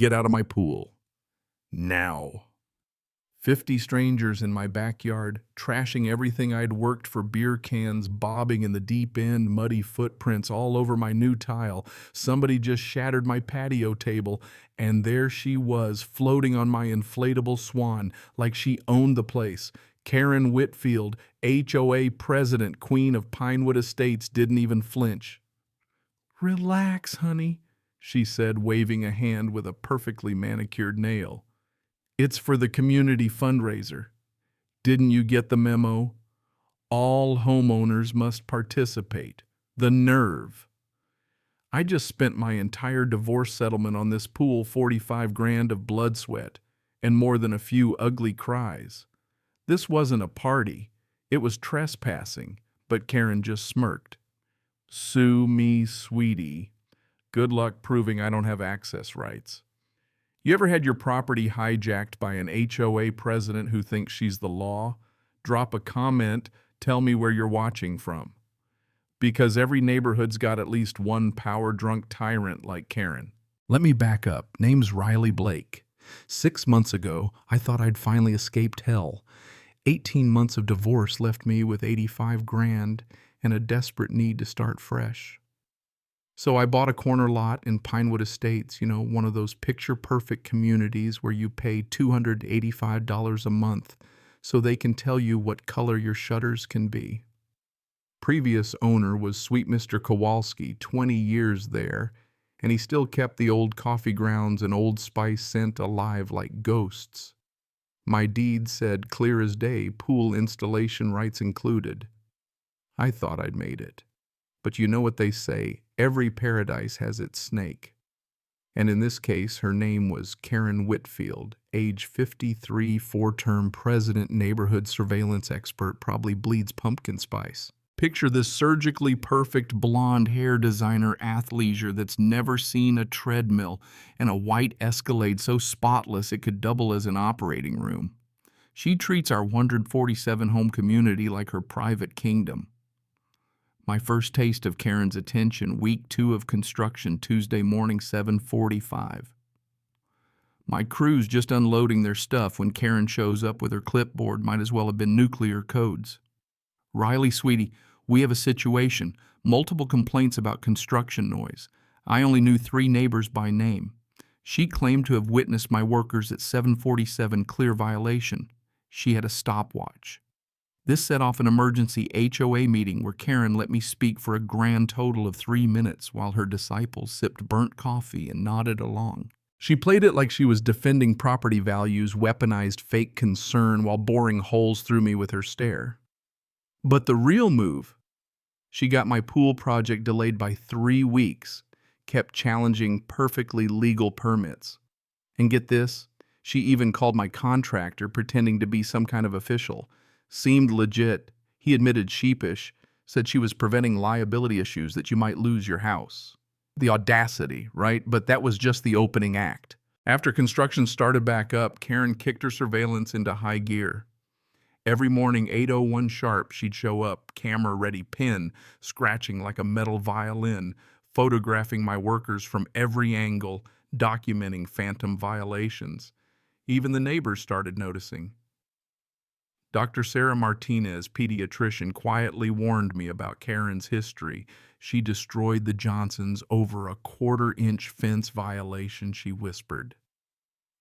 Get out of my pool. Now. 50 strangers in my backyard, trashing everything I'd worked for, beer cans bobbing in the deep end, muddy footprints all over my new tile. Somebody just shattered my patio table, and there she was, floating on my inflatable swan, like she owned the place. Karen Whitfield, HOA president, queen of Pinewood Estates, didn't even flinch. "Relax, honey," she said, waving a hand with a perfectly manicured nail. "It's for the community fundraiser. Didn't you get the memo? All homeowners must participate. The nerve." I just spent my entire divorce settlement on this pool, 45 grand of blood sweat, and more than a few ugly cries. This wasn't a party. It was trespassing, but Karen just smirked. "Sue me, sweetie. Good luck proving I don't have access rights." You ever had your property hijacked by an HOA president who thinks she's the law? Drop a comment, tell me where you're watching from. Because every neighborhood's got at least one power-drunk tyrant like Karen. Let me back up. Name's Riley Blake. 6 months ago, I thought I'd finally escaped hell. 18 months of divorce left me with 85 grand and a desperate need to start fresh. So I bought a corner lot in Pinewood Estates, one of those picture-perfect communities where you pay $285 a month so they can tell you what color your shutters can be. Previous owner was sweet Mr. Kowalski, 20 years there, and he still kept the old coffee grounds and Old Spice scent alive like ghosts. My deed said clear as day, pool installation rights included. I thought I'd made it. But you know what they say, every paradise has its snake. And in this case, her name was Karen Whitfield, age 53, 4-term president, neighborhood surveillance expert, probably bleeds pumpkin spice. Picture this surgically perfect blonde hair designer athleisure that's never seen a treadmill and a white Escalade so spotless it could double as an operating room. She treats our 147 home community like her private kingdom. My first taste of Karen's attention, week 2 of construction, Tuesday morning, 7:45. My crew's just unloading their stuff when Karen shows up with her clipboard. Might as well have been nuclear codes. "Riley, sweetie, we have a situation. Multiple complaints about construction noise. I only knew 3 neighbors by name. She claimed to have witnessed my workers at 747, clear violation. She had a stopwatch. This set off an emergency HOA meeting where Karen let me speak for a grand total of 3 minutes while her disciples sipped burnt coffee and nodded along. She played it like she was defending property values, weaponized fake concern while boring holes through me with her stare. But the real move, she got my pool project delayed by 3 weeks, kept challenging perfectly legal permits. And get this, she even called my contractor pretending to be some kind of official. Seemed legit. He admitted sheepish, said she was preventing liability issues, that you might lose your house. The audacity, right? But that was just the opening act. After construction started back up, Karen kicked her surveillance into high gear. Every morning, 8:01 sharp, she'd show up, camera-ready, pen, scratching like a metal violin, photographing my workers from every angle, documenting phantom violations. Even the neighbors started noticing. Dr. Sarah Martinez, pediatrician, quietly warned me about Karen's history. She destroyed the Johnsons over a 1/4-inch fence violation, she whispered.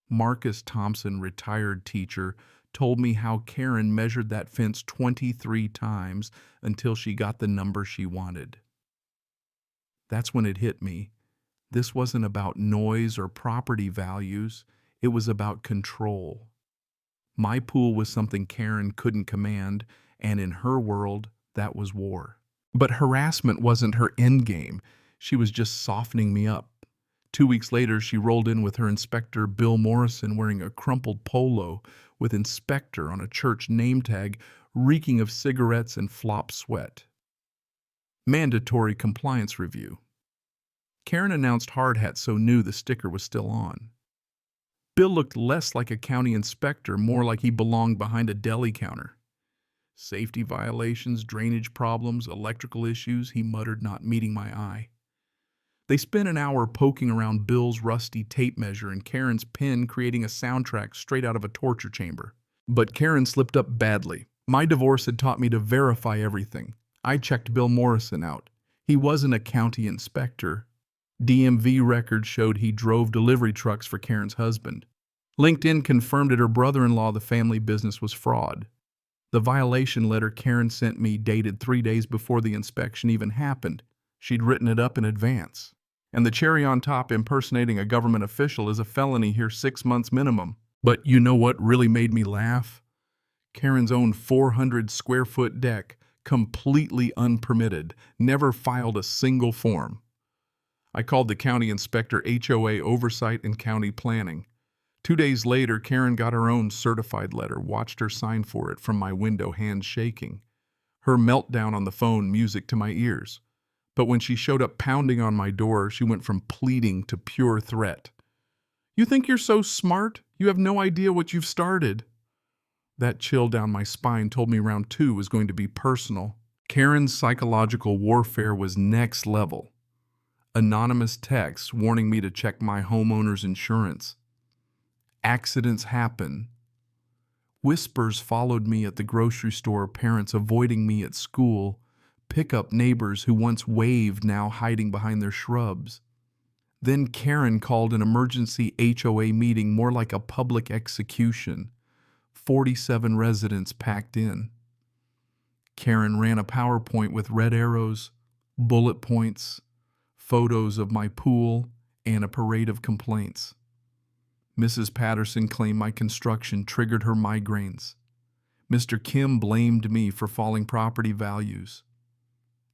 Marcus Thompson, retired teacher, told me how Karen measured that fence 23 times until she got the number she wanted. That's when it hit me. This wasn't about noise or property values. It was about control. My pool was something Karen couldn't command, and in her world, that was war. But harassment wasn't her endgame. She was just softening me up. 2 weeks later, she rolled in with her inspector, Bill Morrison, wearing a crumpled polo with inspector on a church name tag, reeking of cigarettes and flop sweat. Mandatory compliance review. Karen announced hard hat so new the sticker was still on. Bill looked less like a county inspector, more like he belonged behind a deli counter. Safety violations, drainage problems, electrical issues, he muttered, not meeting my eye. They spent an hour poking around Bill's rusty tape measure and Karen's pen creating a soundtrack straight out of a torture chamber. But Karen slipped up badly. My divorce had taught me to verify everything. I checked Bill Morrison out. He wasn't a county inspector. DMV records showed he drove delivery trucks for Karen's husband. LinkedIn confirmed at her brother-in-law the family business was fraud. The violation letter Karen sent me dated 3 days before the inspection even happened. She'd written it up in advance. And the cherry on top, impersonating a government official is a felony here, 6 months minimum. But you know what really made me laugh? Karen's own 400-square-foot deck, completely unpermitted, never filed a single form. I called the county inspector, HOA oversight and county planning. 2 days later, Karen got her own certified letter, watched her sign for it from my window, hands shaking. Her meltdown on the phone, music to my ears. But when she showed up pounding on my door, she went from pleading to pure threat. "You think you're so smart? You have no idea what you've started." That chill down my spine told me round 2 was going to be personal. Karen's psychological warfare was next level. Anonymous texts warning me to check my homeowner's insurance. Accidents happen. Whispers followed me at the grocery store, parents avoiding me at school, pickup neighbors who once waved now hiding behind their shrubs. Then Karen called an emergency HOA meeting, more like a public execution. 47 residents packed in. Karen ran a PowerPoint with red arrows, bullet points, photos of my pool, and a parade of complaints. Mrs. Patterson claimed my construction triggered her migraines. Mr. Kim blamed me for falling property values.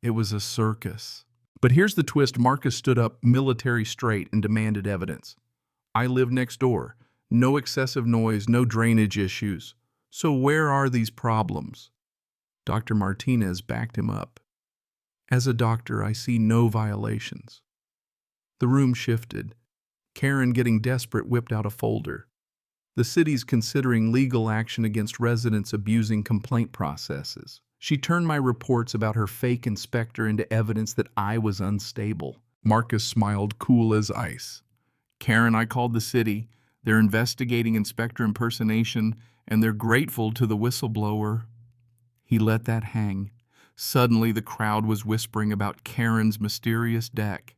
It was a circus. But here's the twist. Marcus stood up military straight and demanded evidence. I live next door. No excessive noise, no drainage issues. So where are these problems? Dr. Martinez backed him up. As a doctor, I see no violations. The room shifted. Karen, getting desperate, whipped out a folder. The city's considering legal action against residents abusing complaint processes. She turned my reports about her fake inspector into evidence that I was unstable. Marcus smiled, cool as ice. Karen, I called the city. They're investigating inspector impersonation, and they're grateful to the whistleblower. He let that hang. Suddenly, the crowd was whispering about Karen's mysterious deck.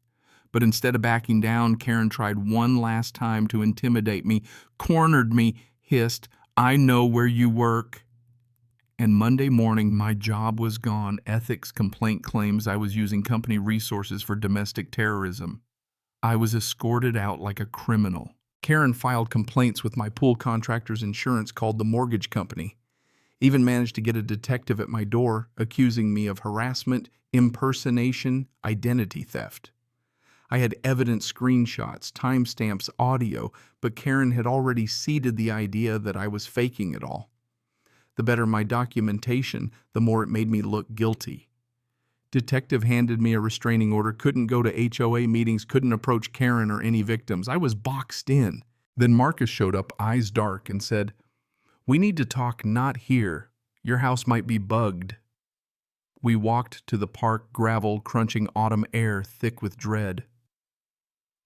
But instead of backing down, Karen tried one last time to intimidate me, cornered me, hissed, "I know where you work." And Monday morning, my job was gone. Ethics complaint claims I was using company resources for domestic terrorism. I was escorted out like a criminal. Karen filed complaints with my pool contractor's insurance, called the mortgage company. Even managed to get a detective at my door, accusing me of harassment, impersonation, identity theft. I had evidence, screenshots, timestamps, audio, but Karen had already seeded the idea that I was faking it all. The better my documentation, the more it made me look guilty. Detective handed me a restraining order, couldn't go to HOA meetings, couldn't approach Karen or any victims. I was boxed in. Then Marcus showed up, eyes dark, and said, "We need to talk, not here. Your house might be bugged." We walked to the park, gravel, crunching autumn air, thick with dread.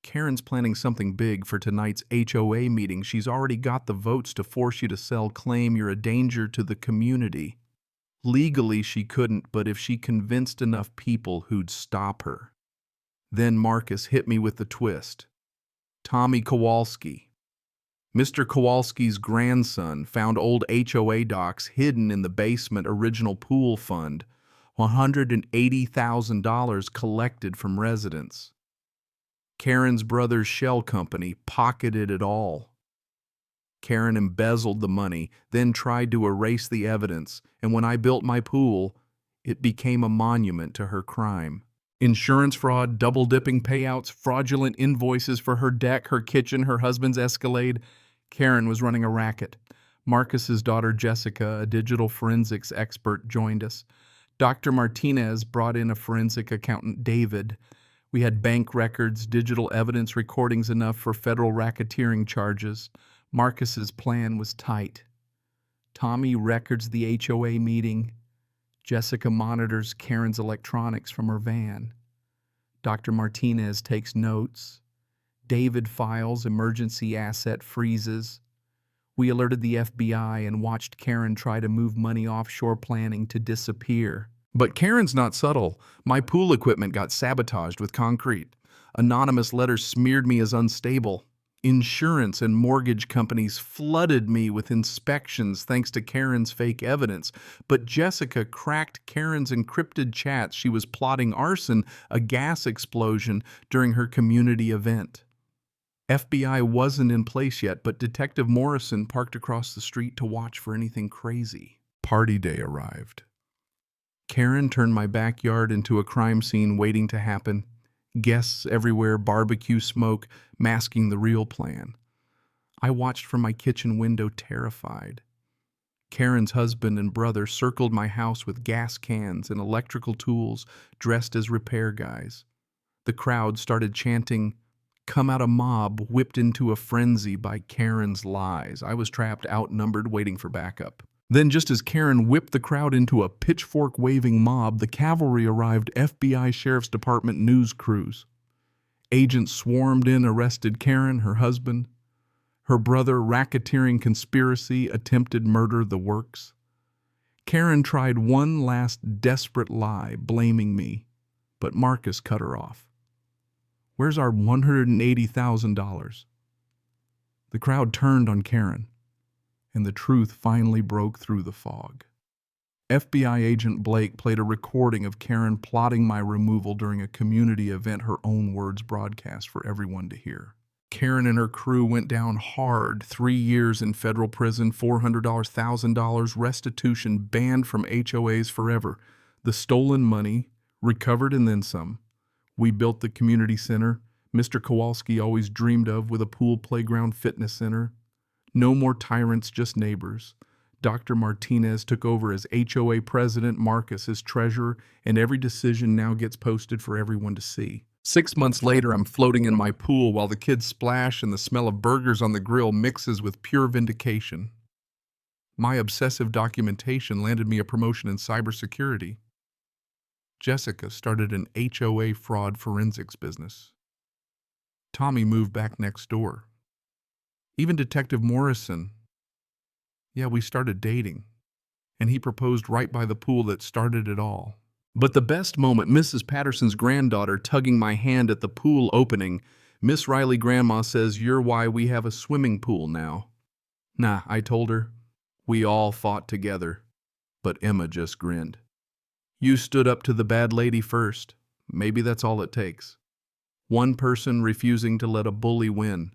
Karen's planning something big for tonight's HOA meeting. She's already got the votes to force you to sell, claim you're a danger to the community. Legally, she couldn't, but if she convinced enough people who'd stop her. Then Marcus hit me with the twist. Tommy Kowalski. Mr. Kowalski's grandson found old HOA docs hidden in the basement original pool fund, $180,000 collected from residents. Karen's brother's shell company pocketed it all. Karen embezzled the money, then tried to erase the evidence, and when I built my pool, it became a monument to her crime. Insurance fraud, double-dipping payouts, fraudulent invoices for her deck, her kitchen, her husband's Escalade. Karen was running a racket. Marcus's daughter Jessica, a digital forensics expert, joined us. Dr. Martinez brought in a forensic accountant, David. We had bank records, digital evidence, recordings enough for federal racketeering charges. Marcus's plan was tight. Tommy records the HOA meeting. Jessica monitors Karen's electronics from her van. Dr. Martinez takes notes. David files emergency asset freezes. We alerted the FBI and watched Karen try to move money offshore, planning to disappear. But Karen's not subtle. My pool equipment got sabotaged with concrete. Anonymous letters smeared me as unstable. Insurance and mortgage companies flooded me with inspections thanks to Karen's fake evidence. But Jessica cracked Karen's encrypted chats. She was plotting arson, a gas explosion, during her community event. FBI wasn't in place yet, but Detective Morrison parked across the street to watch for anything crazy. Party day arrived. Karen turned my backyard into a crime scene waiting to happen. Guests everywhere, barbecue smoke, masking the real plan. I watched from my kitchen window, terrified. Karen's husband and brother circled my house with gas cans and electrical tools, dressed as repair guys. The crowd started chanting, "Come out a mob," whipped into a frenzy by Karen's lies. I was trapped, outnumbered, waiting for backup. Then, just as Karen whipped the crowd into a pitchfork-waving mob, the cavalry arrived, FBI Sheriff's Department news crews. Agents swarmed in, arrested Karen, her husband, her brother, racketeering, conspiracy, attempted murder, the works. Karen tried one last desperate lie, blaming me, but Marcus cut her off. "Where's our $180,000? The crowd turned on Karen, and the truth finally broke through the fog. FBI agent Blake played a recording of Karen plotting my removal during a community event, her own words broadcast for everyone to hear. Karen and her crew went down hard. 3 years in federal prison, $400,000, $1,000 restitution, banned from HOAs forever. The stolen money, recovered and then some. We built the community center Mr. Kowalski always dreamed of, with a pool, playground, fitness center. No more tyrants, just neighbors. Dr. Martinez took over as HOA president, Marcus as treasurer, and every decision now gets posted for everyone to see. 6 months later, I'm floating in my pool while the kids splash and the smell of burgers on the grill mixes with pure vindication. My obsessive documentation landed me a promotion in cybersecurity. Jessica started an HOA fraud forensics business. Tommy moved back next door. Even Detective Morrison, we started dating. And he proposed right by the pool that started it all. But the best moment, Mrs. Patterson's granddaughter tugging my hand at the pool opening. Miss Riley Grandma says, "You're why we have a swimming pool now." Nah, I told her. We all fought together. But Emma just grinned. You stood up to the bad lady first. Maybe that's all it takes. One person refusing to let a bully win.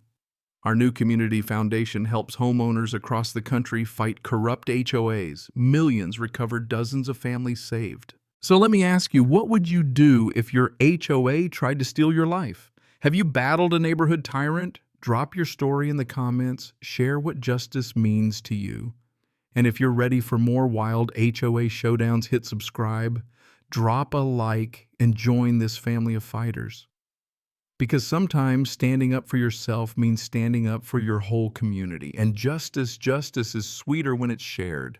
Our new community foundation helps homeowners across the country fight corrupt HOAs. Millions recovered, dozens of families saved. So let me ask you, what would you do if your HOA tried to steal your life? Have you battled a neighborhood tyrant? Drop your story in the comments. Share what justice means to you. And if you're ready for more wild HOA showdowns, hit subscribe, drop a like, and join this family of fighters. Because sometimes standing up for yourself means standing up for your whole community. And justice is sweeter when it's shared.